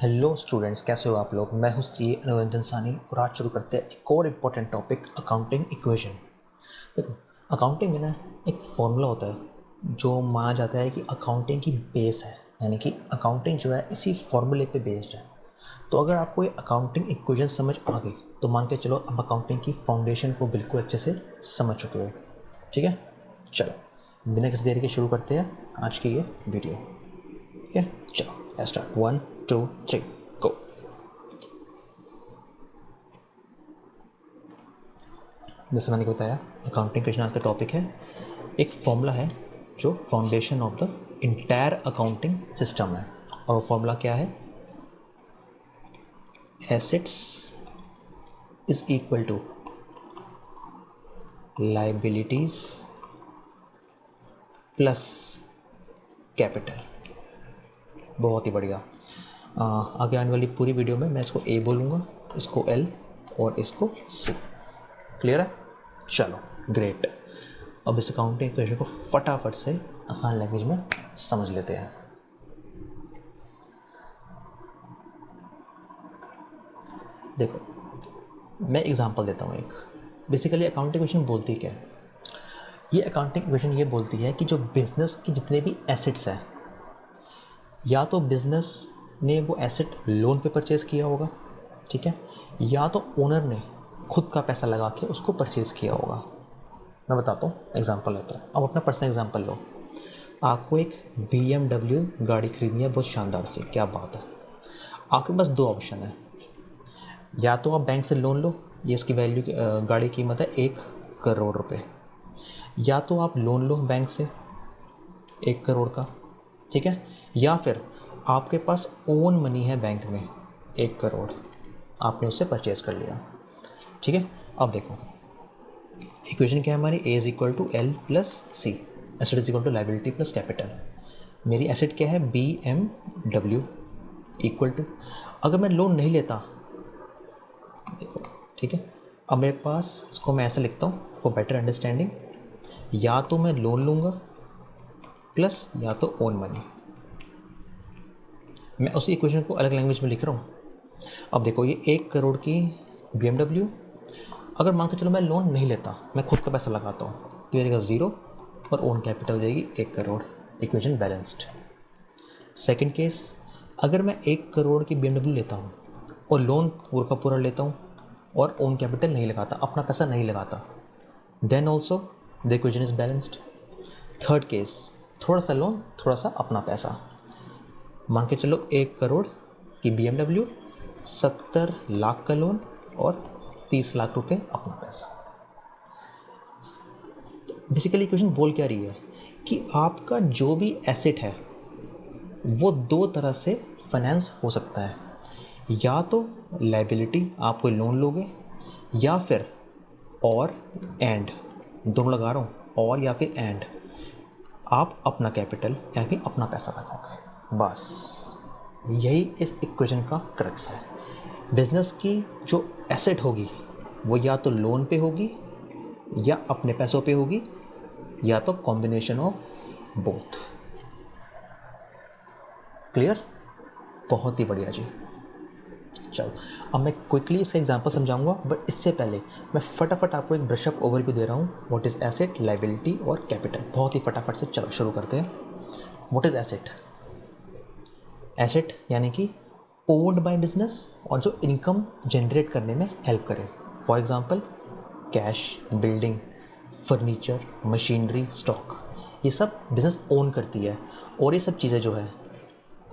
Hello students, कैसे हो आप लोग। मैं हूं सी अनुरंजन सानी और आज शुरू करते हैं एक और इम्पोर्टेंट टॉपिक, अकाउंटिंग इक्वेशन। देखो, अकाउंटिंग में ना एक फॉर्मूला होता है जो माना जाता है कि अकाउंटिंग की बेस है, यानी कि अकाउंटिंग जो है इसी फॉर्मूले पे बेस्ड है। तो अगर आपको ये अकाउंटिंग इक्वेशन समझ आ गई तो मान के चलो अब अकाउंटिंग की फाउंडेशन को बिल्कुल अच्छे से समझ चुके हो। ठीक है, चलो बिना किसी देरी के शुरू करते हैं आज की ये वीडियो। ठीक है, चलो स्टार्ट। 1 2 3 गो। जैसे मैंने बताया, अकाउंटिंग क्वेश्चन आज का टॉपिक है। एक फॉर्मूला है जो foundation of the entire accounting system है, और वो फॉर्मूला क्या है? Assets is equal to liabilities plus capital. बहुत ही बढ़िया। आगे आने वाली पूरी वीडियो में मैं इसको ए बोलूँगा, इसको एल और इसको सी। क्लियर है? चलो ग्रेट। अब इस अकाउंटिंग इक्वेशन को फटाफट से आसान लैंग्वेज में समझ लेते हैं। देखो, मैं एग्जांपल देता हूँ एक। बेसिकली अकाउंटिंग इक्वेशन बोलती क्या है? ये अकाउंटिंग इक्वेशन ये बोलती है कि जो बिजनेस की जितने भी एसेट्स हैं, या तो बिजनेस ने वो एसेट लोन पे परचेज़ किया होगा, ठीक है, या तो ओनर ने खुद का पैसा लगा के उसको परचेज़ किया होगा। मैं बताता हूँ, एग्जांपल लेता हूँ। अब अपना पर्सनल एग्जांपल लो। आपको एक BMW गाड़ी खरीदनी है, बहुत शानदार सी, क्या बात है। आपके पास दो ऑप्शन है, या तो आप बैंक से लोन लो, ये इसकी वैल्यू गाड़ी की कीमत है 1 करोड़ रुपए, या तो आप लोन लो बैंक से 1 करोड़ का, ठीक है, या फिर आपके पास ओन मनी है बैंक में 1 करोड़, आपने उससे परचेज़ कर लिया। ठीक है, अब देखो इक्वेशन क्या है हमारी? A is equal to L plus C, asset is equal to liability plus capital. मेरी एसेट क्या है? BMW इक्वल टू, अगर मैं लोन नहीं लेता, देखो ठीक है, अब मेरे पास, इसको मैं ऐसा लिखता हूँ फॉर बेटर अंडरस्टैंडिंग, या तो मैं लोन लूँगा प्लस या तो ओन मनी। मैं उसी इक्वेशन को अलग लैंग्वेज में लिख रहा हूँ। अब देखो, ये 1 करोड़ की BMW, अगर मान के चलो मैं लोन नहीं लेता, मैं खुद का पैसा लगाता हूँ, तो ये जाएगा 0 और ओन कैपिटल हो जाएगी 1 crore. Equation balanced. Second case, अगर मैं 1 करोड़ की BMW लेता हूँ और लोन पूरा का पूरा लेता हूँ और ओन कैपिटल नहीं लगाता, अपना पैसा नहीं लगाता, then also the equation is balanced. Third case, थोड़ा सा लोन थोड़ा सा अपना पैसा। मान के चलो 1 करोड़ की BMW, 70 लाख का लोन और 30 लाख रुपए अपना पैसा। बेसिकली इक्वेशन बोल क्या रही है कि आपका जो भी एसेट है वो दो तरह से फाइनेंस हो सकता है, या तो लाइबिलिटी, आप कोई लोन लोगे, या फिर और एंड, दोनों लगा रहा हूँ, और या फिर एंड, आप अपना कैपिटल यानी अपना पैसा लगाओगे। बस यही इस इक्वेशन का क्रक्स है। बिजनेस की जो एसेट होगी वो या तो लोन पे होगी या अपने पैसों पे होगी, या तो कॉम्बिनेशन ऑफ बोथ। क्लियर? बहुत ही बढ़िया जी। चलो अब मैं क्विकली इसका एग्जांपल समझाऊंगा, बट इससे पहले मैं फटाफट आपको एक ब्रशअप ओवरव्यू दे रहा हूँ। व्हाट इज़ एसेट, लाइबिलिटी और कैपिटल, बहुत ही फटाफट से। चलो शुरू करते हैं। What is asset? एसेट यानी कि ओन्ड बाय बिजनेस और जो इनकम जनरेट करने में हेल्प करे। For example cash, building, furniture, machinery, stock, ये सब बिज़नेस ओन करती है, और ये सब चीज़ें जो है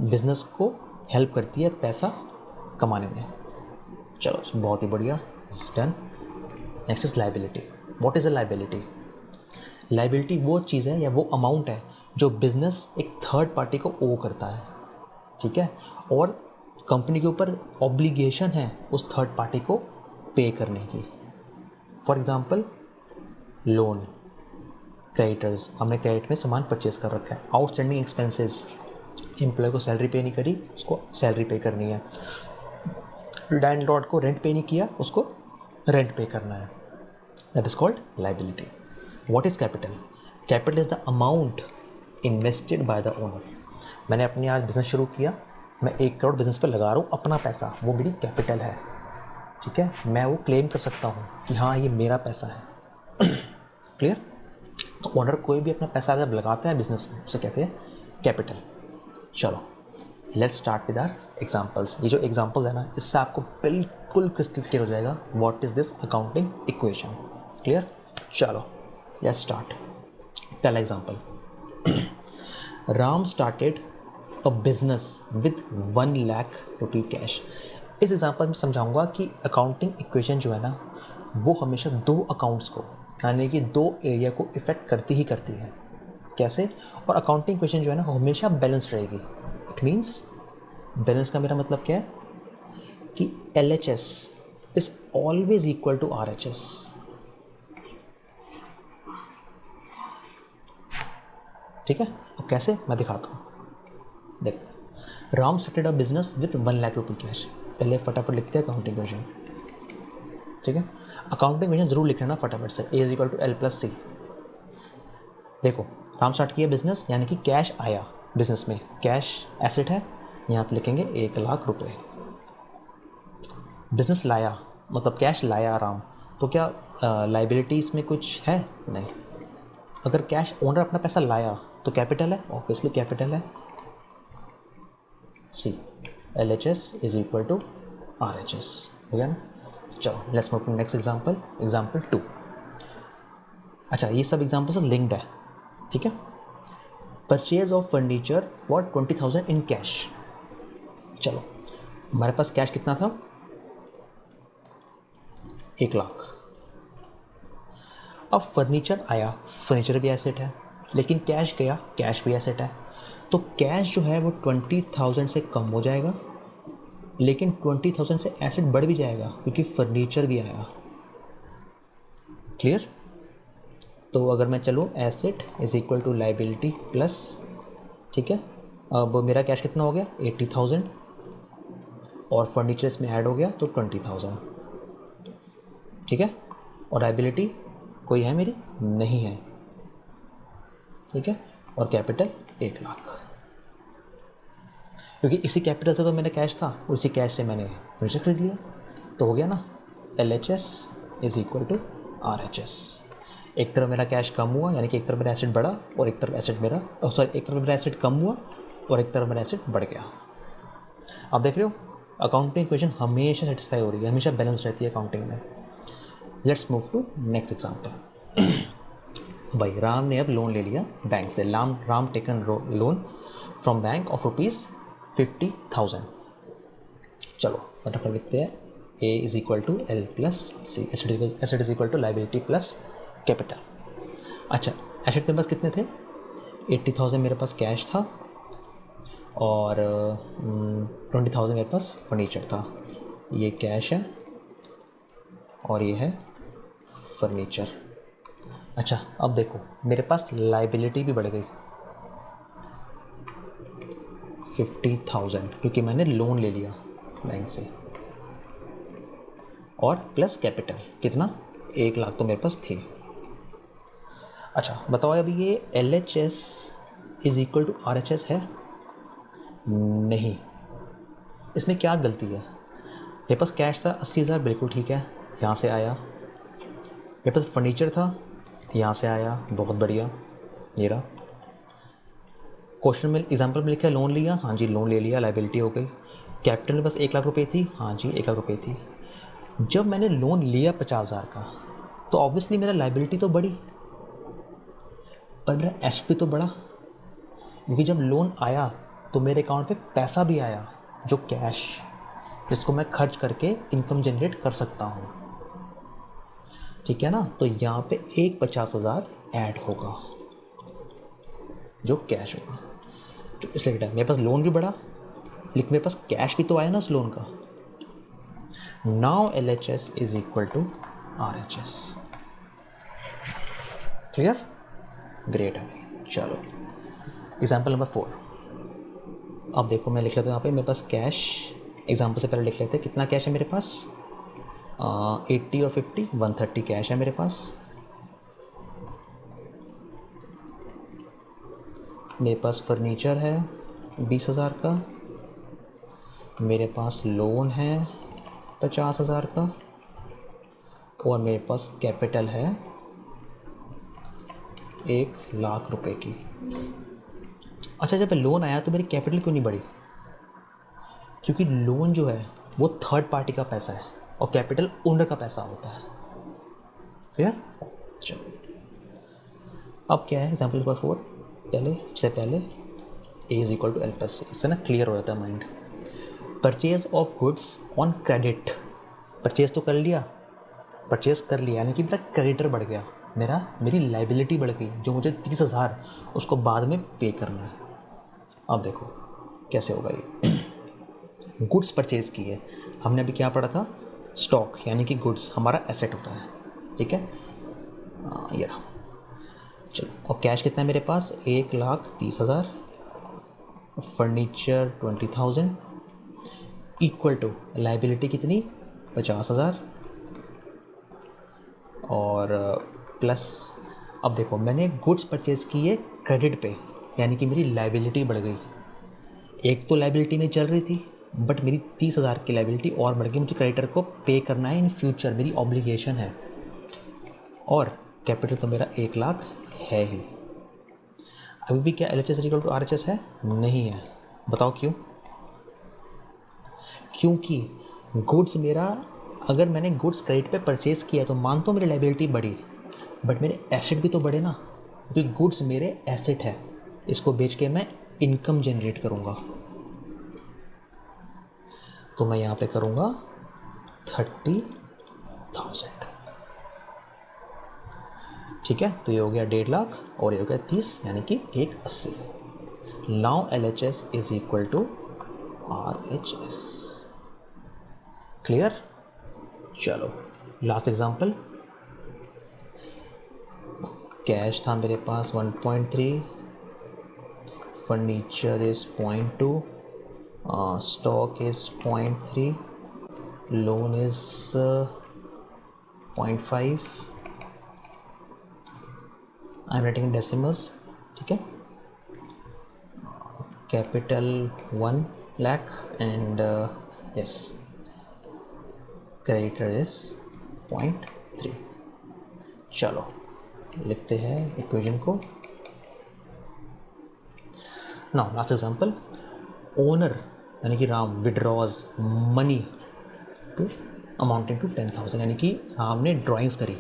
बिज़नेस को हेल्प करती है पैसा कमाने में। चलो बहुत ही बढ़िया, it's done. Next is liability. What is a liability? Liability वो चीज़ है या वो अमाउंट है जो बिज़नेस एक थर्ड पार्टी को ओ करता है, ठीक है, और कंपनी के ऊपर ऑब्लिगेशन है उस थर्ड पार्टी को पे करने की। फॉर एग्जांपल लोन, क्रेडिटर्स, हमने क्रेडिट में सामान परचेज कर रखा है। आउटस्टैंडिंग एक्सपेंसेस, एम्प्लॉय को सैलरी पे नहीं करी, उसको सैलरी पे करनी है। लैंडलॉर्ड को रेंट पे नहीं किया, उसको रेंट पे करना है। That is called liability. What is capital? Capital is the amount invested by the owner. मैंने अपनी आज बिजनेस शुरू किया, मैं 1 करोड़ बिजनेस पे लगा रहा हूँ अपना पैसा, वो मेरी कैपिटल है, ठीक है, मैं वो क्लेम कर सकता हूँ कि हाँ ये मेरा पैसा है। क्लियर? तो ओनर कोई भी अपना पैसा जब लगाता है बिजनेस में उसे कहते हैं कैपिटल। चलो let's start with our examples. ये जो एग्जाम्पल्स है ना, इससे आपको बिल्कुल क्रिस्टल क्लियर हो जाएगा what is this accounting equation. Clear? चलो लेट्स स्टार्ट। पहला example, Ram started a business with 1 lakh rupee cash. इस एग्जाम्पल में समझाऊंगा कि अकाउंटिंग इक्वेशन जो है ना, वो हमेशा 2 अकाउंट्स को, यानी कि 2 एरिया को इफेक्ट करती ही करती है। कैसे? और अकाउंटिंग इक्वेशन जो है ना, हमेशा बैलेंस रहेगी। इट मीन्स बैलेंस का मेरा मतलब क्या है कि LHS is always equal to RHS। ठीक है? अब कैसे, मैं दिखाता हूँ। देख, Ram started a business with 1 lakh rupee cash. पहले फटाफट लिखते हैं अकाउंटिंग इक्वेशन। ठीक है, अकाउंटिंग इक्वेशन जरूर लिख लेना फटाफट से। A is equal to L+C। देखो, राम स्टार्ट किया बिजनेस, यानी कि कैश आया बिजनेस में, कैश एसेट है, यहाँ पे लिखेंगे 1 लाख रुपए। बिजनेस लाया मतलब कैश लाया राम, तो क्या लाइबिलिटीज़ में कुछ है? नहीं। अगर कैश ओनर अपना पैसा लाया तो कैपिटल है, ऑब्वियसली कैपिटल है। C, LHS is equal to RHS। हो गया ना? चलो let's move to next example, example 2। अच्छा, ये सब एग्जाम्पल्स लिंक्ड है, ठीक है। Purchase of furniture for 20,000 in cash. चलो, हमारे पास कैश कितना था? 1 लाख। अब फर्नीचर आया, फर्नीचर भी एसेट है, लेकिन कैश गया, कैश भी एसेट है। तो कैश जो है वो 20,000 से कम हो जाएगा, लेकिन 20,000 से एसेट बढ़ भी जाएगा क्योंकि फर्नीचर भी आया। क्लियर? तो अगर मैं चलूँ, asset is equal to liability plus, ठीक है, अब मेरा कैश कितना हो गया? 80,000, और फर्नीचर इसमें ऐड हो गया तो 20,000। ठीक है, और लाइबिलिटी कोई है मेरी? नहीं है, ठीक है, और कैपिटल 1 लाख, क्योंकि इसी कैपिटल से तो मेरा कैश था और इसी कैश से मैंने फर्नीचर खरीद लिया। तो हो गया ना, LHS is equal to RHS। एक तरफ मेरा कैश कम हुआ, यानी कि एक तरफ मेरा एसेट बढ़ा, और एक तरफ एसेट मेरा एक तरफ मेरा एसेट कम हुआ और एक तरफ मेरा एसेट बढ़ गया। आप देख रहे हो, अकाउंटिंग इक्वेशन हमेशा सेटिस्फाई हो रही है, हमेशा बैलेंस रहती है अकाउंटिंग में। Let's move to next example. भाई, राम ने अब लोन ले लिया बैंक से। Ram taken loan from bank of ₹50,000। चलो फटाफट लिखते हैं, A is equal to L+C। Asset is equal to liability plus capital. अच्छा, एसेट मेरे पास कितने थे? 80,000 मेरे पास कैश था, और 20,000 मेरे पास फर्नीचर था। ये कैश है और ये है फर्नीचर। अच्छा, अब देखो, मेरे पास लाइबिलिटी भी बढ़ गई 50,000, क्योंकि मैंने लोन ले लिया बैंक से, और प्लस कैपिटल कितना? 1 लाख तो मेरे पास थी। अच्छा बताओ, अभी ये LHS is equal to RHS है? नहीं। इसमें क्या गलती है? मेरे पास कैश था 80,000, बिल्कुल ठीक है, यहाँ से आया। मेरे पास फर्नीचर था, यहाँ से आया, बहुत बढ़िया, ये रहा। क्वेश्चन में एग्जाम्पल में लिखा है लोन लिया, हाँ जी लोन ले लिया, लाइबिलिटी हो गई। कैपिटल में बस 1 लाख रुपए थी, हाँ जी 1 लाख रुपए थी। जब मैंने लोन लिया 50,000 का, तो ऑब्वियसली मेरा लाइबिलिटी तो बढ़ी, पर मेरा एसेट भी तो बढ़ा, क्योंकि जब लोन आया तो मेरे अकाउंट पे पैसा भी आया, जो कैश, जिसको मैं खर्च करके इनकम जनरेट कर सकता हूँ। ठीक है ना? तो यहाँ पे एक 50,000 ऐड होगा, जो कैश होगा, जो इसलिए बेटा मेरे पास लोन भी बढ़ा, लेकिन मेरे पास कैश भी तो आया ना उस लोन का। Now LHS is equal to RHS। Clear? Great है भाई। चलो एग्जाम्पल नंबर 4। अब देखो, मैं लिख लेता हूँ यहाँ पे, मेरे पास कैश, एग्जाम्पल से पहले लिख लेते हैं कितना कैश है मेरे पास। 80 और 50, 130 कैश है मेरे पास। मेरे पास फर्नीचर है 20,000 का, मेरे पास लोन है 50,000 का और मेरे पास कैपिटल है 1,00,000 रुपए की। अच्छा, जब लोन आया तो मेरी कैपिटल क्यों नहीं बढ़ी? क्योंकि लोन जो है वो थर्ड पार्टी का पैसा है और कैपिटल ओनर का पैसा होता है। क्लियर? चलो, अब क्या है एग्जाम्पल नंबर 4। पहले A is equal to L plus C. इससे ना क्लियर हो जाता है mind. Purchase of goods on credit. Purchase तो कर लिया, यानी कि मेरा क्रेडिटर बढ़ गया, मेरी लाइबिलिटी बढ़ गई, जो मुझे 30,000 उसको बाद में पे करना है। अब देखो कैसे होगा ये। गुड्स परचेज की है हमने, अभी क्या पढ़ा था? स्टॉक, यानी कि गुड्स हमारा एसेट होता है। ठीक है, ये रहा। चलो, और कैश कितना है मेरे पास? 1,30,000, फर्नीचर 20,000 इक्वल टू लाइबिलिटी कितनी? 50,000 और प्लस। अब देखो, मैंने गुड्स परचेज की है क्रेडिट पे, यानी कि मेरी लाइबिलिटी बढ़ गई। एक तो लाइबिलिटी में चल रही थी, बट मेरी 30,000 की लाइबिलिटी और बढ़ गई, मुझे क्रेडिटर को पे करना है इन फ्यूचर, मेरी ऑब्लिगेशन है। और कैपिटल तो मेरा 1,00,000 है ही। अभी भी क्या LHS इक्वल टू RHS है? नहीं है। बताओ क्यों? क्योंकि गुड्स मेरा, अगर मैंने गुड्स क्रेडिट पे परचेज किया तो मान तो मेरी लाइबिलिटी बढ़ी, बट मेरे एसेट भी तो बढ़े ना, क्योंकि गुड्स मेरे एसेट है, इसको बेच के मैं इनकम जनरेट करूँगा। तो मैं यहाँ पे करूँगा 30,000। ठीक है, तो ये हो गया 1,50,000 और ये हो गया 30, यानी कि 1,80। Now LHS is equal to RHS। Clear? चलो, लास्ट एग्जांपल। कैश था मेरे पास 1.3, furniture is 0.2, stock is 0.3, loan is 0.5। I am writing decimals. ठीक है, capital 1,00,000 and yes, creditor is 0.3। चलो लिखते हैं इक्वेशन को। Now last example. ओनर यानी कि Ram withdraws money to amounting to 10,000, यानी कि राम ने ड्राइंग्स करी,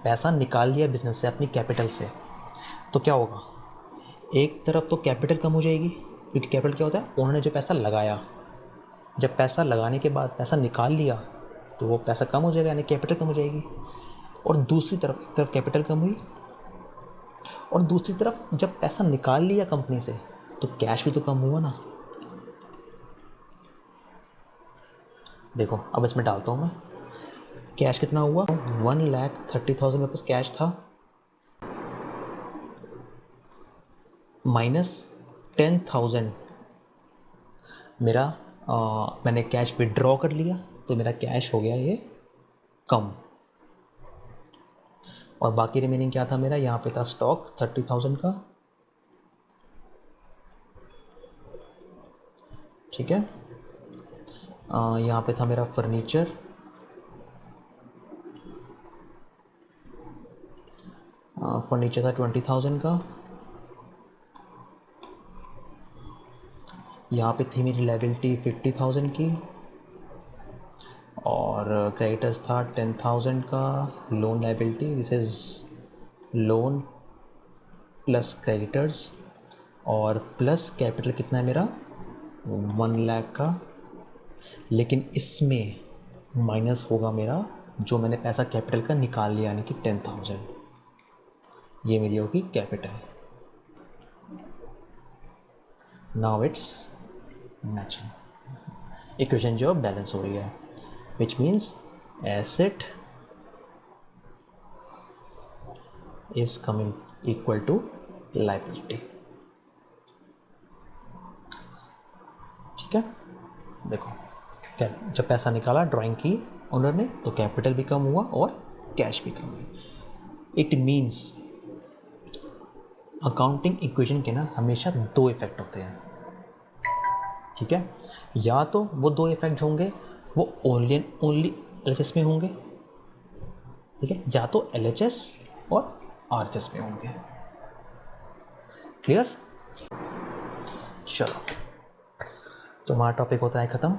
पैसा निकाल लिया बिजनेस से, अपनी कैपिटल से। तो क्या होगा? एक तरफ तो कैपिटल कम हो जाएगी, क्योंकि कैपिटल क्या होता है? ओनर ने जो पैसा लगाया, जब पैसा लगाने के बाद पैसा निकाल लिया तो वो पैसा कम हो जाएगा, यानी कैपिटल कम हो जाएगी। और दूसरी तरफ, एक तरफ कैपिटल कम हुई और दूसरी तरफ जब पैसा निकाल लिया कंपनी से तो कैश भी तो कम हुआ ना। देखो अब इसमें डालता हूँ मैं, कैश कितना हुआ? 1,30,000 मेरे पास कैश था, माइनस 10,000 मेरा मैंने कैश विड्रॉ कर लिया, तो मेरा कैश हो गया ये कम। और बाकी रिमेनिंग क्या था मेरा? यहाँ पे था स्टॉक 30,000 का। ठीक है, यहाँ पे था मेरा फर्नीचर, फर्नीचर था 20,000 का। यहाँ पे थी मेरी लाइबिलिटी 50,000 की और क्रेडिटर्स था 10,000 का। Loan liability, this is loan plus creditors और प्लस कैपिटल कितना है मेरा? 1,00,000 का। लेकिन इसमें माइनस होगा मेरा जो मैंने पैसा कैपिटल का निकाल लिया, यानी कि 10,000, ये मेरी होगी capital. Now it's matching, equation जो बैलेंस हो रही है, which means asset is coming equal to liability. ठीक है, देखो क्या, जब पैसा निकाला ड्राइंग की ओनर ने तो कैपिटल भी कम हुआ और कैश भी कम हुई। इट मीन्स अकाउंटिंग इक्वेशन के ना हमेशा दो इफेक्ट होते हैं। ठीक है, या तो वो दो इफेक्ट होंगे वो ओनली LHS में होंगे, ठीक है, या तो LHS और RHS में होंगे। क्लियर? चलो, तो हमारा टॉपिक होता है ख़त्म।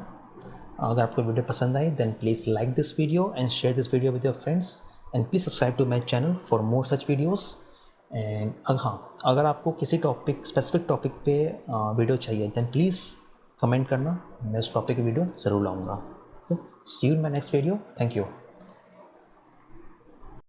अगर आपको वीडियो पसंद आई then please like this video and share this video with your friends and please subscribe to my channel for more such videos. And अगर आपको किसी स्पेसिफिक टॉपिक पे वीडियो चाहिए देन प्लीज़ कमेंट करना, मैं उस टॉपिक की वीडियो ज़रूर लाऊंगा। See you in my next video. Thank you.